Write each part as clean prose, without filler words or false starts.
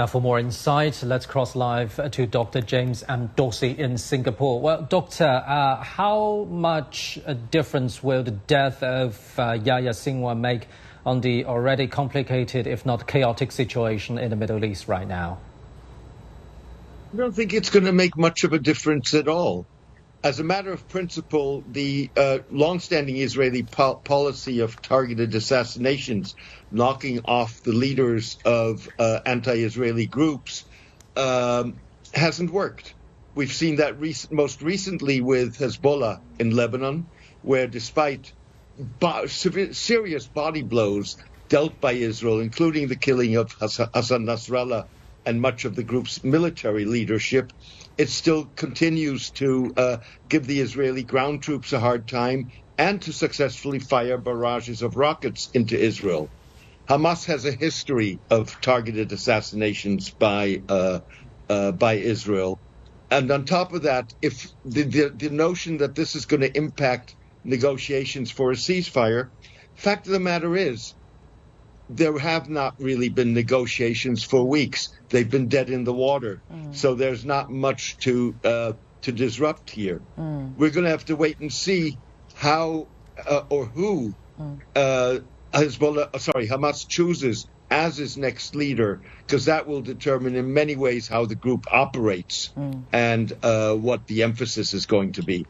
Now, for more insight, let's cross live to Dr. James and Dorsey in Singapore. Well, Doctor, how much a difference will the death of Yahya Sinwar make on the already complicated, if not chaotic, situation in the Middle East right now? I don't think it's going to make much of a difference at all. As a matter of principle, the longstanding Israeli policy of targeted assassinations, knocking off the leaders of anti-Israeli groups, hasn't worked. We've seen that most recently with Hezbollah in Lebanon, where despite serious body blows dealt by Israel, including the killing of Hassan Nasrallah and much of the group's military leadership, it still continues to give the Israeli ground troops a hard time and to successfully fire barrages of rockets into Israel. Hamas has a history of targeted assassinations by Israel. And on top of that, if the notion that this is going to impact negotiations for a ceasefire, fact of the matter is, there have not really been negotiations for weeks. They've been dead in the water. So there's not much to disrupt here. We're going to have to wait and see how or who Hamas chooses as his next leader, because that will determine in many ways how the group operates and what the emphasis is going to be.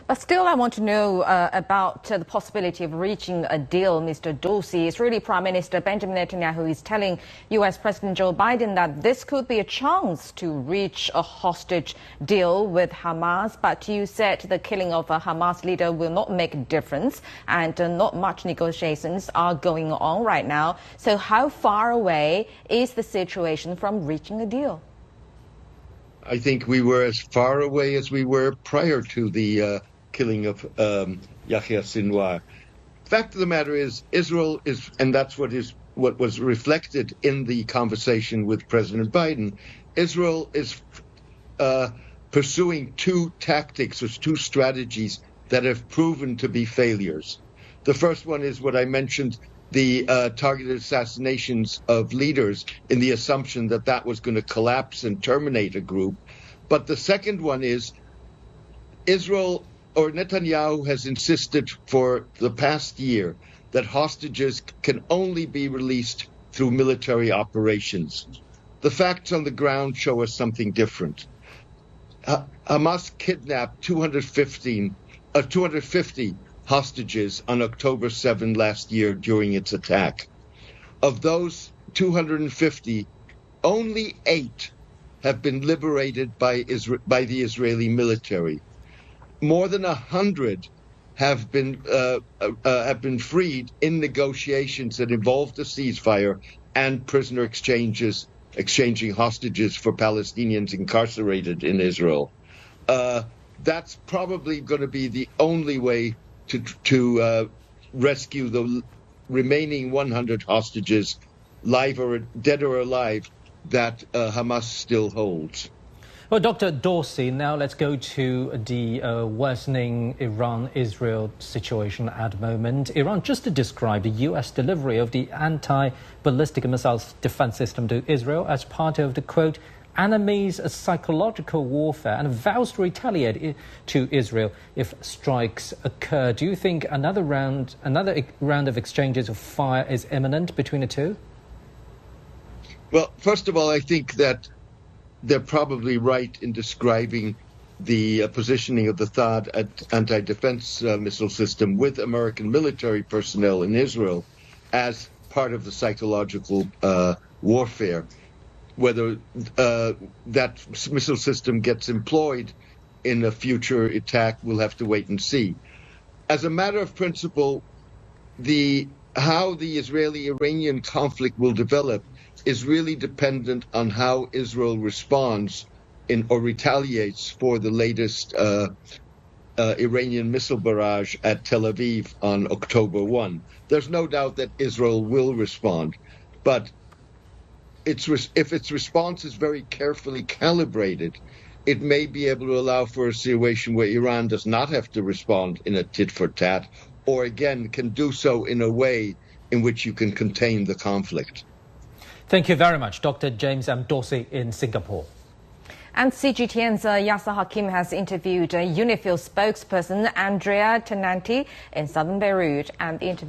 But still, I want to know about the possibility of reaching a deal, Mr. Dorsey. Israeli Prime Minister Benjamin Netanyahu is telling U.S. President Joe Biden that this could be a chance to reach a hostage deal with Hamas. But you said the killing of a Hamas leader will not make a difference, and not much negotiations are going on right now. So how far away is the situation from reaching a deal? I think we were as far away as we were prior to the killing of Yahya Sinwar. Fact of the matter is, Israel is, and that's what was reflected in the conversation with President Biden, Israel is pursuing two tactics or two strategies that have proven to be failures. The first one is what I mentioned, the targeted assassinations of leaders in the assumption that that was going to collapse and terminate a group. But the second one is Netanyahu has insisted for the past year that hostages can only be released through military operations. The facts on the ground show us something different. Hamas kidnapped 250 hostages on October 7 last year during its attack. Of those 250, only 8 have been liberated by the Israeli military. More than 100 have been freed in negotiations that involved a ceasefire and prisoner exchanging hostages for Palestinians incarcerated in Israel. That's probably going to be the only way to rescue the remaining 100 hostages, dead or alive, that Hamas still holds. Well, Dr. Dorsey, now let's go to the worsening Iran-Israel situation at the moment. Iran just described the U.S. delivery of the anti-ballistic missiles defense system to Israel as part of the, quote, enemy's psychological warfare, and vows to retaliate to Israel if strikes occur. Do you think another round of exchanges of fire is imminent between the two? Well, first of all, I think that they're probably right in describing the positioning of the THAAD anti-defense missile system with American military personnel in Israel as part of the psychological warfare. Whether that missile system gets employed in a future attack, we'll have to wait and see. As a matter of principle, how the Israeli-Iranian conflict will develop is really dependent on how Israel responds or retaliates for the latest Iranian missile barrage at Tel Aviv on October 1. There's no doubt that Israel will respond, but if its response is very carefully calibrated, it may be able to allow for a situation where Iran does not have to respond in a tit-for-tat, or again can do so in a way in which you can contain the conflict. Thank you very much, Dr. James M. Dorsey in Singapore. And CGTN's Yasser Hakim has interviewed UNIFIL spokesperson Andrea Tenanti in southern Beirut, and the interview